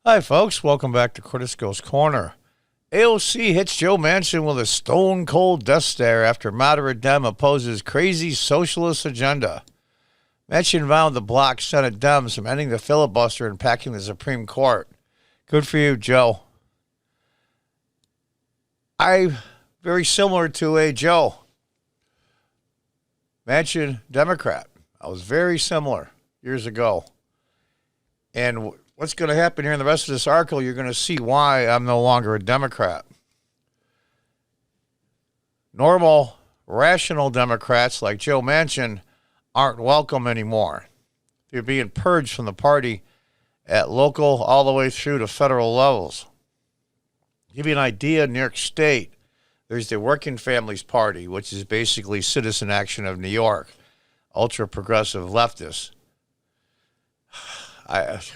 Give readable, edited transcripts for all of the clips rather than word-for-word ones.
Hi, folks. Welcome back to Cordisco's Corner. AOC hits Joe Manchin with a stone-cold death stare after moderate Dem opposes crazy socialist agenda. Manchin vowed to block Senate Dems from ending the filibuster and packing the Supreme Court. Good for you, Joe. Very similar to a Joe. Manchin, Democrat. I was very similar years ago. And what's going to happen here in the rest of this article, you're going to see why I'm no longer a Democrat. Normal, rational Democrats like Joe Manchin aren't welcome anymore. They're being purged from the party at local all the way through to federal levels. To give you an idea, in New York State, there's the Working Families Party, which is basically Citizen Action of New York, ultra-progressive leftists.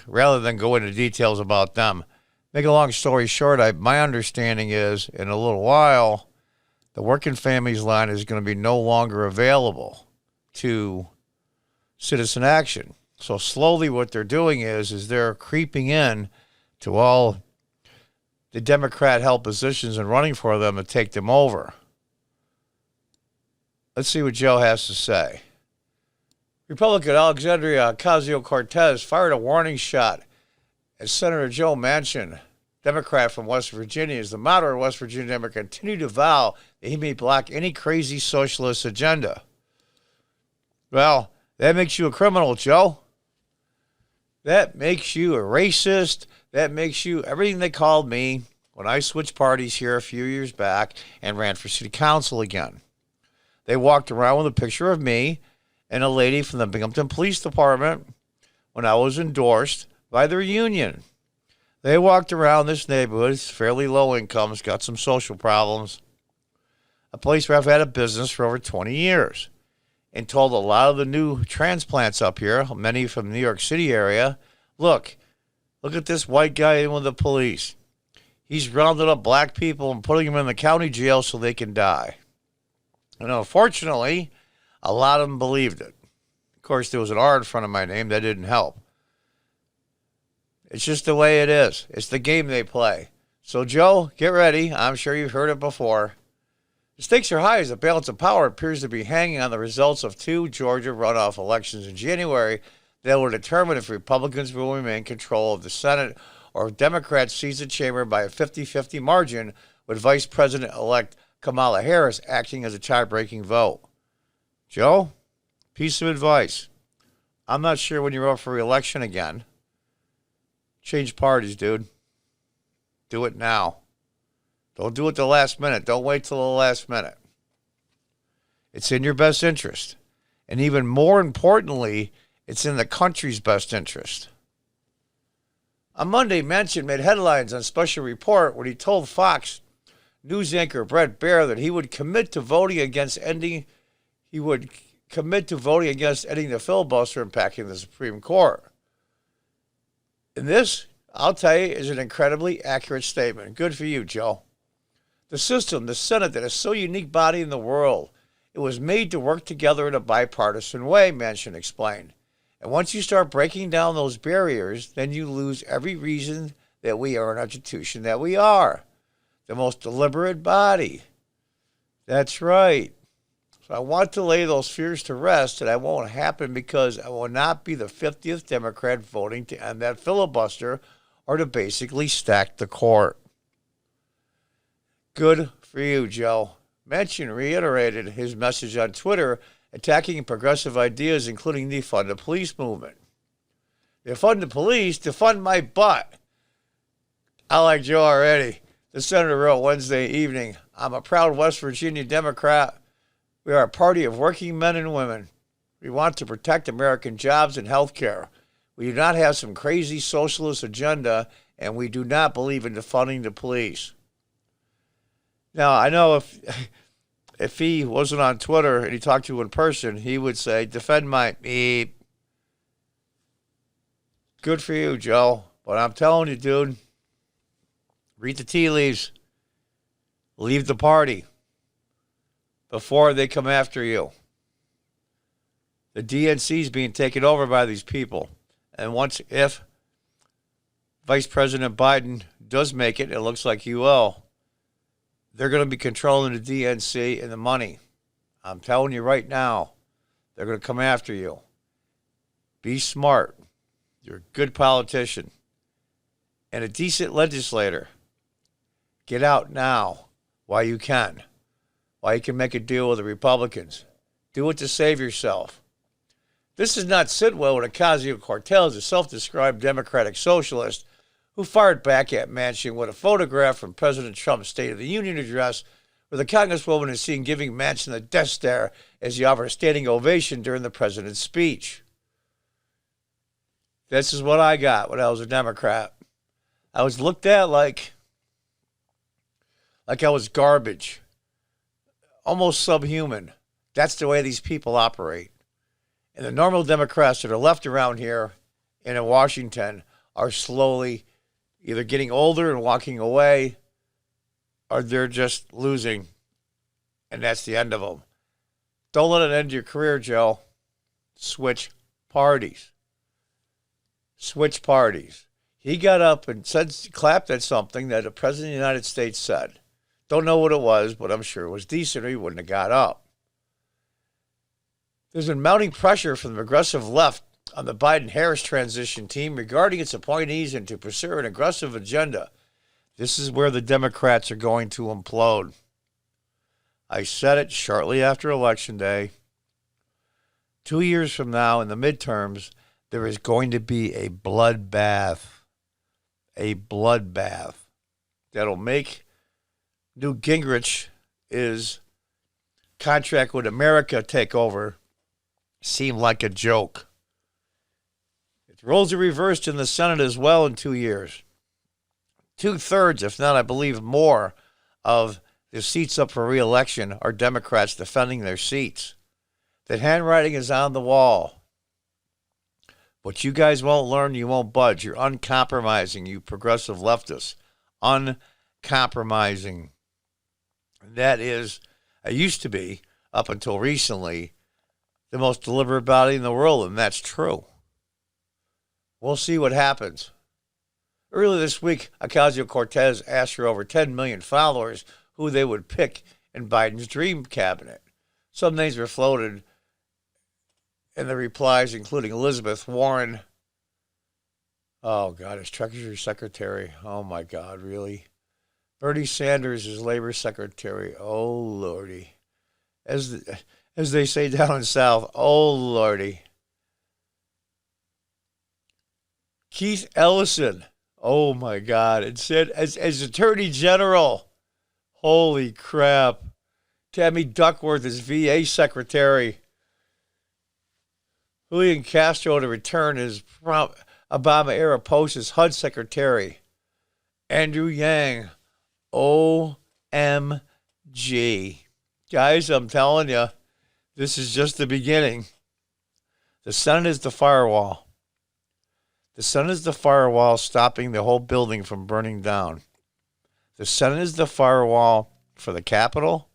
Rather than go into details about them, make a long story short, my understanding is in a little while, the Working Families line is going to be no longer available to Citizen Action. So slowly what they're doing is they're creeping in to all the Democrat-held positions and running for them to take them over. Let's see what Joe has to say. Republican Alexandria Ocasio-Cortez fired a warning shot at Senator Joe Manchin, Democrat from West Virginia, as the moderate West Virginia Democrat continued to vow that he may block any crazy socialist agenda. Well, that makes you a criminal, Joe. That makes you a racist. That makes you everything they called me when I switched parties here a few years back and ran for city council again. They walked around with a picture of me and a lady from the Binghamton Police Department when I was endorsed by their union. They walked around this neighborhood, it's fairly low incomes, got some social problems, a place where I've had a business for over 20 years, and told a lot of the new transplants up here, many from the New York City area, look at this white guy in with the police. He's rounded up black people and putting them in the county jail so they can die. And unfortunately, a lot of them believed it. Of course, there was an R in front of my name. That didn't help. It's just the way it is. It's the game they play. So, Joe, get ready. I'm sure you've heard it before. The stakes are high as the balance of power appears to be hanging on the results of two Georgia runoff elections in January that will determine if Republicans will remain in control of the Senate or if Democrats seize the chamber by a 50-50 margin with Vice President-elect Kamala Harris acting as a tie-breaking vote. Joe, piece of advice. I'm not sure when you're up for re-election again. Change parties, dude. Do it now. Don't do it the last minute. Don't wait till the last minute. It's in your best interest. And even more importantly, it's in the country's best interest. On Monday, Manchin made headlines on Special Report when he told Fox News anchor Bret Baier that he would commit to voting against ending the filibuster and packing the Supreme Court. And this, I'll tell you, is an incredibly accurate statement. Good for you, Joe. The system, the Senate, that is so unique body in the world, it was made to work together in a bipartisan way, Manchin explained. And once you start breaking down those barriers, then you lose every reason that we are an institution that we are. The most deliberate body. That's right. So I want to lay those fears to rest, and that won't happen because I will not be the 50th Democrat voting to end that filibuster or to basically stack the court. Good for you, Joe. Manchin reiterated his message on Twitter, attacking progressive ideas, including the Defund the Police movement. Defund the police, defund my butt. I like Joe already. The senator wrote Wednesday evening, I'm a proud West Virginia Democrat. We are a party of working men and women. We want to protect American jobs and health care. We do not have some crazy socialist agenda, and we do not believe in defunding the police. Now, I know if he wasn't on Twitter and he talked to you in person, he would say, defend my beep. Good for you, Joe. But I'm telling you, dude, read the tea leaves. Leave the party before they come after you. The DNC is being taken over by these people. And if Vice President Biden does make it, it looks like he will, they're going to be controlling the DNC and the money. I'm telling you right now, they're going to come after you. Be smart. You're a good politician and a decent legislator. Get out now while you can. While you can make a deal with the Republicans. Do it to save yourself. This does not sit well with Ocasio-Cortez, a self-described Democratic socialist who fired back at Manchin with a photograph from President Trump's State of the Union address where the Congresswoman is seen giving Manchin the death stare as he offered a standing ovation during the president's speech. This is what I got when I was a Democrat. I was looked at like I was garbage, almost subhuman. That's the way these people operate. And the normal Democrats that are left around here and in Washington are slowly either getting older and walking away, or they're just losing, and that's the end of them. Don't let it end your career, Joe. Switch parties. Switch parties. He got up and clapped at something that the President of the United States said. Don't know what it was, but I'm sure it was decent or he wouldn't have got up. There's been mounting pressure from the progressive left on the Biden-Harris transition team regarding its appointees and to pursue an aggressive agenda. This is where the Democrats are going to implode. I said it shortly after Election Day. 2 years from now, in the midterms, there is going to be a bloodbath. A bloodbath that'll make Newt Gingrich's contract with America takeover seem like a joke. If the roles are reversed in the Senate as well in 2 years, 2/3, if not, I believe more, of the seats up for re-election are Democrats defending their seats. That handwriting is on the wall. But you guys won't learn, you won't budge. You're uncompromising, you progressive leftists. Uncompromising. That is, I used to be, up until recently, the most deliberate body in the world, and that's true. We'll see what happens. Earlier this week, Ocasio-Cortez asked her over 10 million followers who they would pick in Biden's dream cabinet. Some names were floated in the replies, including Elizabeth Warren. Oh, God, as Treasury Secretary. Oh, my God, really? Bernie Sanders is Labor Secretary. Oh, Lordy. As they say down south, oh, Lordy. Keith Ellison. Oh, my God. It said as Attorney General. Holy crap. Tammy Duckworth is VA Secretary. Julian Castro to return as Obama-era post as HUD Secretary. Andrew Yang. OMG. Guys, I'm telling you, this is just the beginning. The Senate is the firewall. The Senate is the firewall stopping the whole building from burning down. The Senate is the firewall for the Capitol,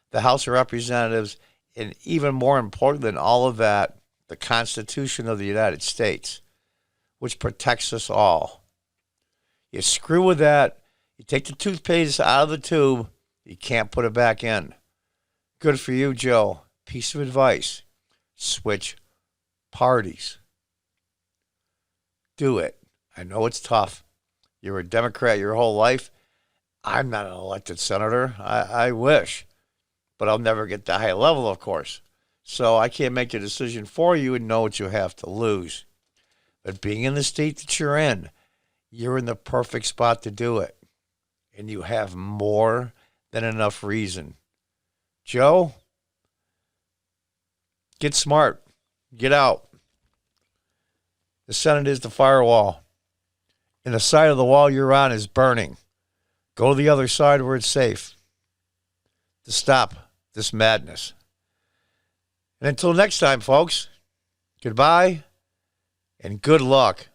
the House of Representatives, and even more important than all of that, the Constitution of the United States, which protects us all. You screw with that, you take the toothpaste out of the tube, you can't put it back in. Good for you, Joe. Piece of advice. Switch parties. Do it. I know it's tough. You're a Democrat your whole life. I'm not an elected senator. I wish. But I'll never get the high level, of course. So I can't make a decision for you and know what you have to lose. But being in the state that you're in the perfect spot to do it. And you have more than enough reason. Joe, get smart. Get out. The Senate is the firewall. And the side of the wall you're on is burning. Go to the other side where it's safe to stop this madness. And until next time, folks, goodbye and good luck.